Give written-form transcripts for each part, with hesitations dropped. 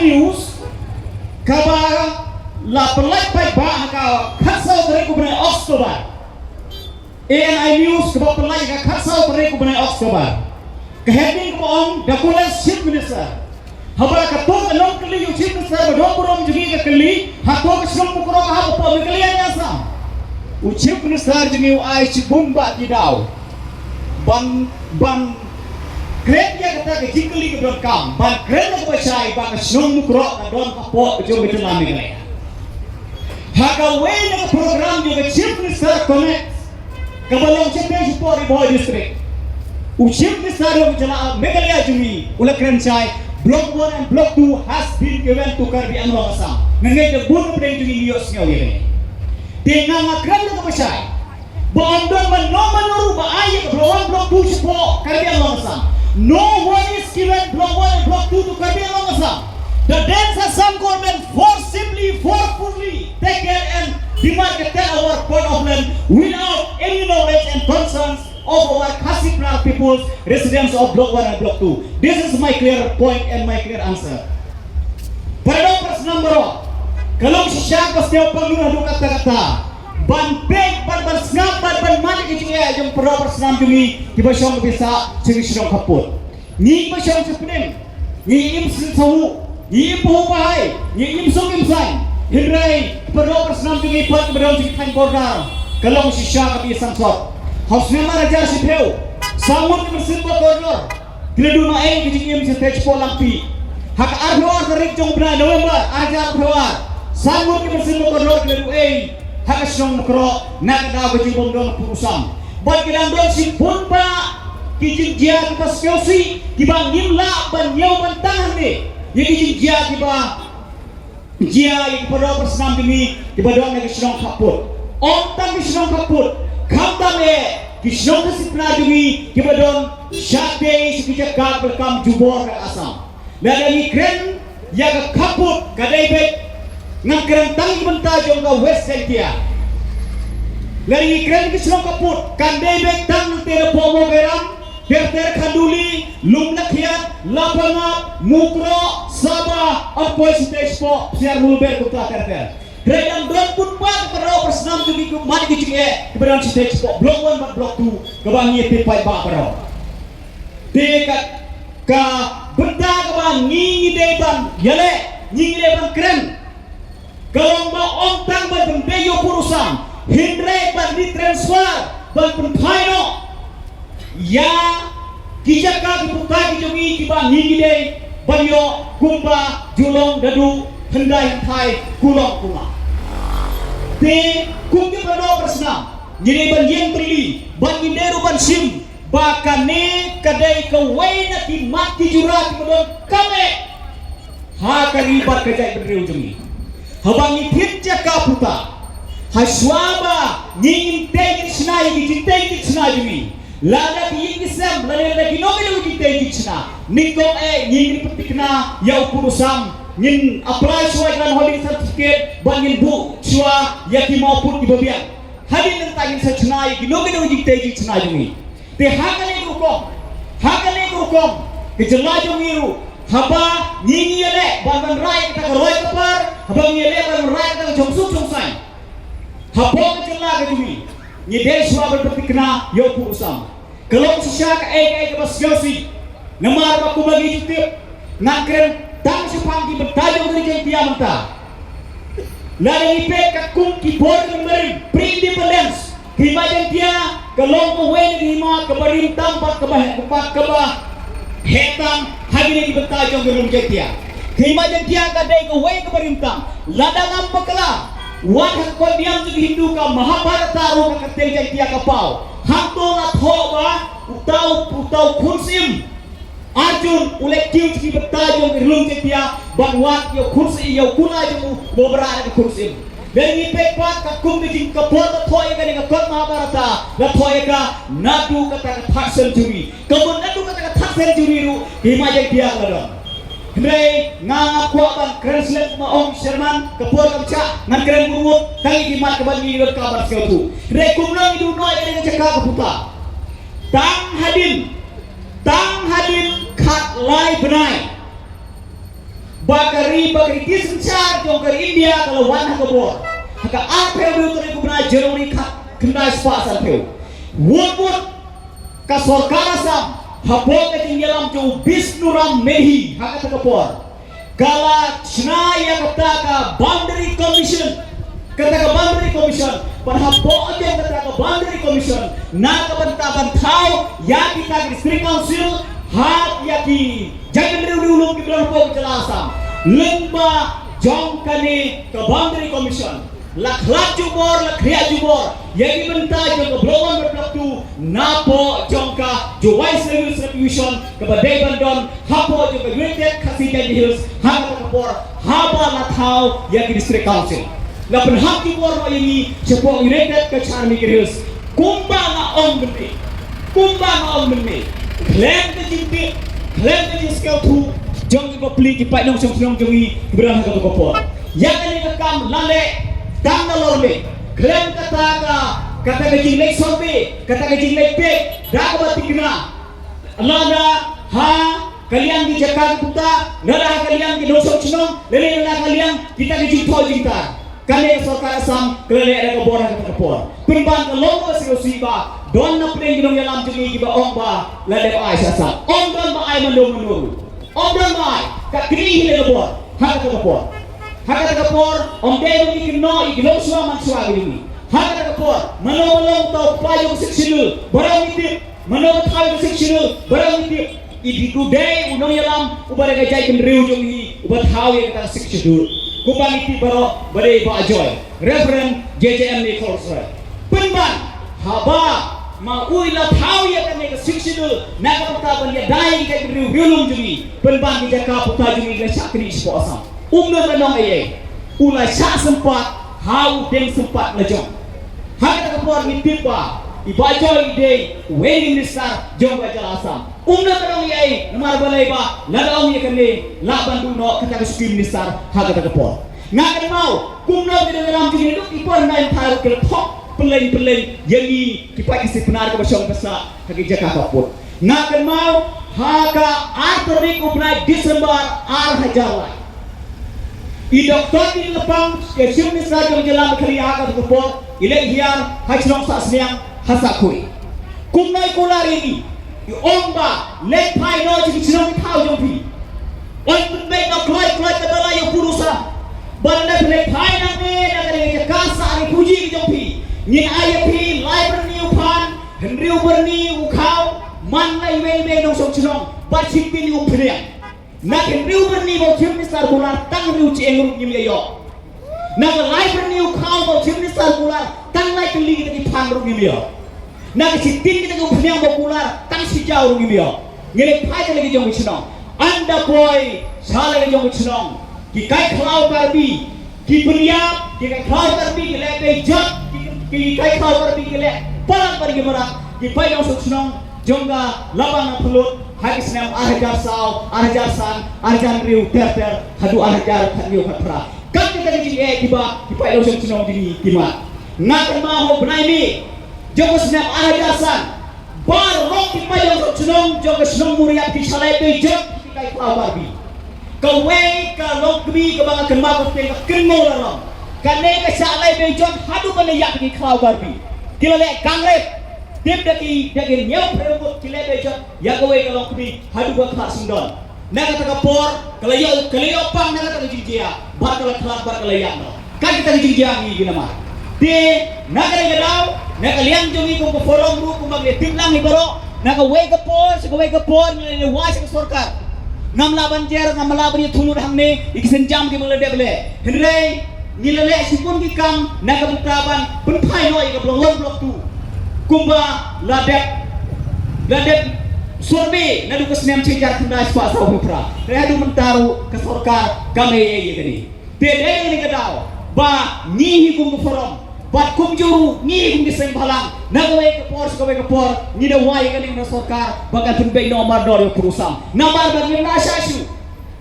News kaba la pelai pai ba ka khasau tere ku bnai Oktober ANI News kaba pelai ka khasau tere ku bnai Oktober ka heading ko on Dakulas Chief Minister habra ka to along kali yu Chief Minister ba dong burom jugi ka kali ha to ka shum ko ro ha pa mi kali anya sa u Chief Minister jugi u ai chi bumba ti daw ban Keren dia kata ke jingkeli ke don kam, ban keren ke bacai, ban senung mukro ke don kapok ke jom itu lami kaya. Haka way na program juga Chief Minister connect ke balong cepat support di Boy District. Chief Minister yang berjalan Meghalaya jumi, ulah keren cai. Block 1 and Block 2 has been given to Karbi Anwar Assam. Nengai de bun pernah jumi lios ngawi. Tengah ngakren ke bacai. Bondon menuru ba ayat Block 2 support Karbi Anwar Assam. No one is given Block 1 and Block 2 to Karbi Anwar Assam. The Dance Assam government forcefully taken and demarcated our point of land without any knowledge and concerns of our Kasipra peoples, residents of Block 1 and Block 2. This is my clear point and my clear answer. Pada number 1, kalau siya ko setiap panggunaan kata-kata ban peg ban snap ban mani ke jinga jom pro personam jumi tiba syong bisa ciri syong kaput ni ba syong sepenem ni im sawu ni im bahai ni im song im sai hindrai pro personam jumi pat berang jiki kan border kalau sisya ka bisa sot hausnya maraja sipeu sangut bersin border gredu na ai ke jinga im stage po lampi hak arwar tarik jong bra November ajar arwar sangut bersin border gredu ai hak syong mukro nak daw ke jibom dong pusam bat kilang dong si pun pa kijin dia ke pas kiosi kibang nimla ban yau ban tahan ni ye kijin dia kiba dia yang pada persenam demi kiba dong nak syong kaput on tang syong kaput kam tame ki syong kasipna demi kiba dong syate sikijak ka berkam jubor ke Asam dan ni kren ya ke kaput kadai bet ngakran tangi benta jong ka West Sentia lari kren ke selong kaput kandai bek tang tere pomo geram ter kanduli lumna khiat lapanga mukro saba apoi stage po siar mulber kuta ter Kredang don pun pat pero persenam jugi ku mari ki jinge keberan stage po Block 1 bat Block 2 kebangi pipai ba pero dekat ka benda kebang ngingi deban yale ngingi deban keren kalau mau ontang berbendeyo purusan hindre ban di transfer ban penpaino ya kijaka diputai jongi kiba ngingide banyo kumba julong dadu hendai thai kulong kula te kumge bano persna nyine ban yen trili ban inderu ban sim bakane kadai kawaina ki mati jurat modon kame ha karibat kajai bendeu jongi habangi pitja kaputa haswaba ngingin tegin snai gi tegin snai mi lada ki ingisam lada ki nogelu gi tegin sna niko ngingin petikna ya upurusam ngin apply suai dan holding certificate bangin bu sua yaki maupun ibabian hadin nang tagin sa snai gi nogelu gi tegin snai mi te hakale rukom ke jelaju miru haba nyingi ele ban rai kita roy kapar haba nyele ban rai kita jongsuk jongsai haba kecela ke jumi nyede suara berpetikna yo pusam kalau sisya ke basiosi namar baku bagi jutip ngakren tang sepanggi bertajung dari jaya menta lari ipe kakung kibor kemerin pre-independence himajan dia kalau kewen hima kebarim tampak kebah hetang hagini di bertajung gerung jetia himajan dia kadai kewen kebarimtang ladang ampakla wadah kau diam tu Hindu ka Mahabharata ro ka katel jetia kapau hanto na thoba utau kursim Arjun ulek kiu ki bertajung gerung jetia banwat yo kursi yo kuna jemu bobrara ke kursim dan ipek pat ka kum dijing ka pot thoy ka ni ka kot Mahabharata la thoy ka nadu kata ka century kabun nadu kata ka century ru himajan dia ladon Hendai nganga kuaban kreslet maong Sherman kepor kamca ngan keren buruk tangi dimat keban ni dot kabar sekatu hendai kumnang idu noi dengan cekak keputa tang hadin kat lai benai bakari kisencar jong ke India kalau wan hakabor haka apel do to ko bna Januari kena spasan peu wot ka sorkara sam habok ke tinggalam jo Bisnuram Mehi haka takapor kala chnaya kata ka boundary commission पर habok ke kata ka boundary commission na ka bantaban thau ya kita district council hat ya ki jangan riu ki bilang ko jelasam lemba jong kane ka boundary commission lakhlak jubor lakhria jubor yagi benta jong ka blowan berpaktu napo jong ka juwai service retribution ka badai bandon hapo jong ka united khasijan hills haba ka por haba la thau yagi district council la penhak jubor ma yini cepo united ka charmi hills kumba na on bende klem ke jimpi klem ke jiskau tu jong ko pli ki pai nong song jong i berang ka ko por ya kani ka kam lale tang na lorbe klem kata ke jing lek sorbe kata ke jing lek pe da ka batikna lada ha kalian di Jakarta puta lada kalian di dosok chnong lele lada kalian kita ke jing thoi jing ta kane sarkar asam kele ada ka bor ka por pinban ka logo si ba don na plen ginong yalam jungi giba ong ba lade ba aisa sa ong don ba ay mandong ong don ba ka kri hile ka bor haka ka por ong de no ikino ikino suwa man suwa gini haka ka por manolong to payong siksilu barang itip manolong tayo siksilu barang itip idiku de unong yalam ubare ka jay kin riu jungi ubat hawi ka siksilu kupang iti baro bare ba joy reverend JJM ni Kolsra pinban haba maui la thau ya kan ke siksidu na ka taban ya dai ka riu riulum jungi pinban ni jaka puta jungi la sakri spo asam umna manong aye ulai sa sempat hau deng sempat la jong hak ka por ni tiba iba joy de wedding nisar jong ba jala asam umna manong aye namar balai ba la daong ya kan ni la bandu no kata skim nisar hak ka por ngakan mau kumno di dalam jungi lu ipor naik taruh ke top peleng yangi kipai isi benar ke basyong pesa kaki Jakarta pun ngakan mau haka arterik upnai Desember hajar lai I doktor di lepang ke sini saja menjelang kali haka tukupor ilek hiar hajrong sasniang hasakui kumnai kular ini I omba lek pai no jadi jenong tau jompi on penbaik no kloi tabala yang purusa banda pelek pai nang ne nak kasa ari puji ki jompi ni ayapi library upan hendriu berni ukau man lai wei nong sok chnong ba chipin ni upriang nak hendriu berni bo chimni sar bular tang riu chi engru nyim yo nak library ukau bo chimni sar bular tang lai keli ki phan ru nyim yo nak chitin ki ko phniang bo bular tang si jau ru nyim yo ngele pai ka lagi jong chnong anda boy sala ki jong chnong ki kai khlau karbi ki buniab ki kai khlau karbi ki le pe jot ki kai khlau karbi ki le palang pergi merak ki pai yang suksnong jongga labang pelut hadis nam arjar saw arjar san arjar riu ter hadu arjar khadiu khatra kan kita di ki ba ki pai yang suksnong dini kima nak ma ho benai ni jongga snam arjar san bar rok ki pai yang suksnong jongga snong muriat ki salai pe jot ki kai khlau karbi kawai ka lokbi ka banga kenma ko te ka kenmo la ram kane ka salai be jot hadu bane yak ki khlau garbi kilale kangle tip daki nyau prebo kilale be jot yakawai ka lokbi hadu ba kha sindon naga ta por kalayo pang naga ta jinjia bar ka khlak bar kalaya no kan kita jinjia ngi gina ma de naga ga daw naga liang jongi ko forum ru ko magle timlang ni baro naga wai ka por ni wa sa sarkar ngam laban jer ngam laban thulur hangne ikisen jam ki mele deble hendrei nilale sipun ki kam naga butaban pun phai no ik blok tu kumba ladep sorbe nadu kesnem cejar kunda spa sa upra readu mentaru ke sorkar kame ye gani de ni gadao ba ni hikum forum bat kum juru ni kum disem balang nagawe ke por ni da wai gani na sorkar bagan tun be no mar dor kurusam namar bag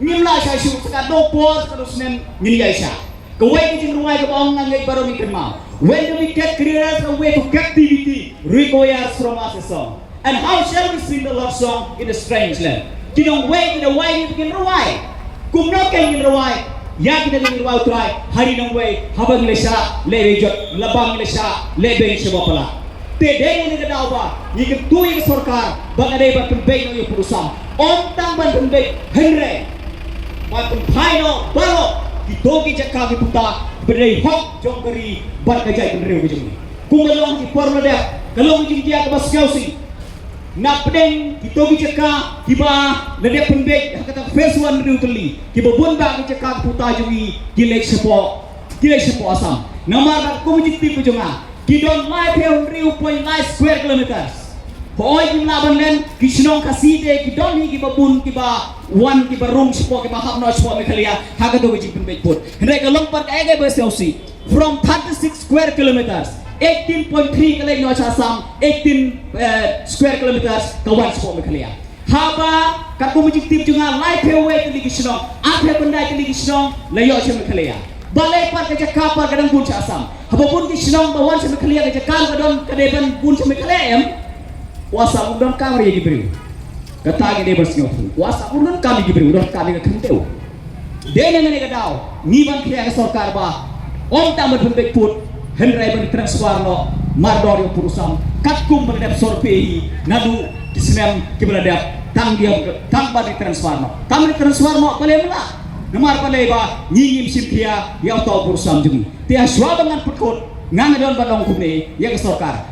nimla shashu saka do por terus nem ni yaisha kawai ki jing ruai ke bang ngai baro mi kerma when do we get clearance the way to captivity requires from us a song and how shall we sing the love song in a strange land kinong way in the way ni bikin ruai kumno kay nirway ya kita nirway try hari nang way habang lesha lebe jot labang lesha lebe sebo pala te deng ni daw ba ni tu yang sarkar bagade ba pembek no purusam on tang ban pembek henre ba phaino balo ditogi jakka ki puta berdei hok jongkari bar kajai penreu ke jong kumalong ki porno dep kalong jing dia ke baskausi na pedeng ditogi jakka kiba lede pembek kata phase 1 reu teli kiba bonda ki jakka puta jui kilek sepo asam namar ba kumujiti ku jonga ki don lai peu reu point lai square kilometers hoy kim laban len ki sinong kaside ki don hi ki babun ki ba one ki ba room sepo ki ba hapno sepo me khalia haga to jing pembek put hendai ka longpar ka ege baskausi from 36 square kilometers 18.3 kali no asam 18 square kilometers ka wan sepo me khalia haba ka kumujiti junga lai peu we ki sinong aphe bandai ki sinong layo che me khalia balai par ke jakka par kadang bun asam haba bun ki sinong bawan se me khalia ke jakka kadon kadeban bun se me khalia wasa udon kamri gi beriu kata gi de bersnyo wasa udon kami gi beriu udon kami ga khanteu dene ngene ga daw ni ban khiya ga sarkar ba om ta mer pembek put henrai ban transfer no mardor yo purusam katkum ban dep sorpei nadu kisnem kibra dep tang dia tang ban transfer no tam transfer no pale mala namar pale ba ni ngim sim khiya ya to purusam jumi te aswa bangan putkot ngang don balong kumne ya ga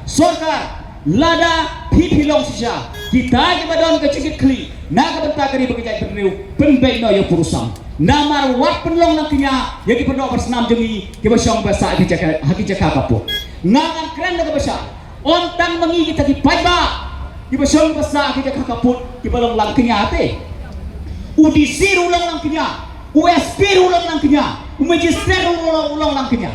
sarkar lada pipi long sisa kita ke badon ke cikit kli na ke benta kari bagi jai penriu penbek no yo purusam namar wat penlong nak kinya ya ki pendok bersenam jemi ki basong basa ki jaka haki jaka kapo ngangan keren na basa on tang mangi kita ki paiba ki basong basa ki jaka kaput ki balong lang kinya ate udisi ulang lang kinya USP ulang lang kinya magister ulang lang kinya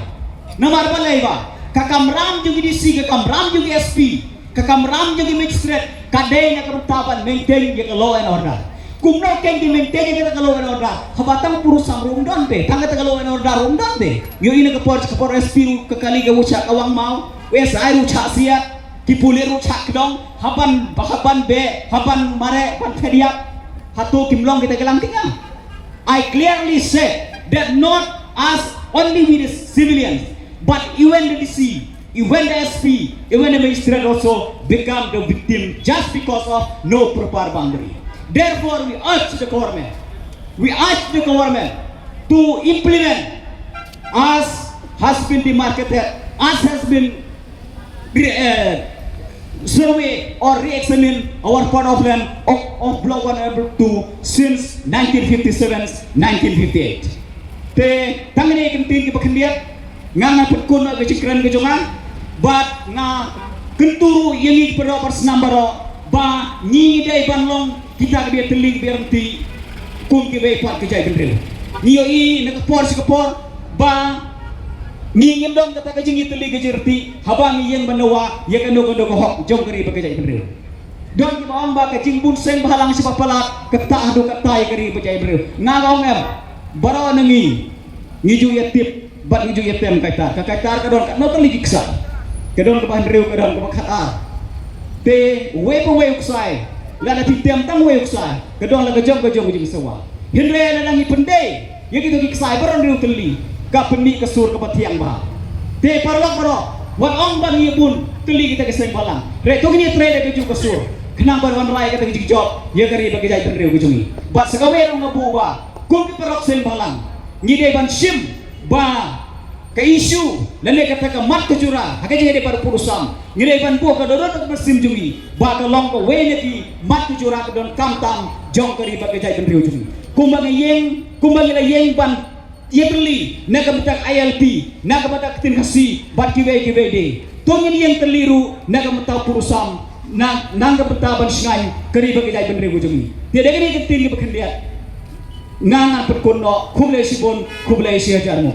namar balai ba kakamram juga disi kakamram juga SP kakamram juga magistrate kadai na kerentaban maintain ya law and order kumno keng di maintain ya law and order habatang purusam rumdan be tangga ta law and order rumdan be yo ina kapor SP ke kali ga ucha kawang mau wes ai ucha siat ki pulir ucha kedong haban be haban mare pan feriak hatu kimlong kita kelang tinggal I clearly said that not us only we the civilians but even the DC, even the SP, even the magistrate also become the victim just because of no proper boundary. Therefore, we urge the government to implement as has been demarcated, as has been survey or re-examine our part of land of Block 1 and Block 2 since 1957-1958. Te tangani kentin ki bakhendiat nga petkun ga cikran ga jongan bat nga kenturu yengi pada persnambaro ba nyi dai banlong kita ga teling berhenti kum ki be pat kejai bendel niyo i na kapor si kapor ba ngi dong kata ka jingi teling ga jerti habang yang banawa ya kan do hok jong kari ba kejai bendel don ki baong ba ka jingbun sen bahalang si papalat kata adu kata ya kari ba kejai bendel nga gong em baro nangi ngiju ya tip bat ngiju ya tem kaitar kadon ka no tali giksa kadon ka bahan reu kadon ka bakhat te we po we uksai la na titem tang we uksai kadon la gajong jing sawa hinre la nangi pende ya gitu giksai baron reu teli ka penik ka sur ka batiang ba te parlok baro wat ong bang yebun teli kita ke seng balang re to gini tre de ju ka sur kenang bar wan rai ka gi job ya kari bagi jai reu gujungi bat sagawe ro ngabu ba kum ki parok seng balang ngide ban sim ba ka isu lele kata ka mat ka jura haka je de par purusam ngide ban bo ka dodot ka sim jungi ba ka long ka we ne ki mat ka jura ka don kam tam jong kari ba ka jai ben riu jungi kumbang la yeng ban yebli na ka matak ILP na ka matak tin kasi bat ki we de to ngin yeng teliru na ka matak purusam na nang ka petaban singai kari ba ka jai ben riu jungi de de ni ka tin ki bakhendiat ngangan petkun no kublai sibon kublai si hajar mo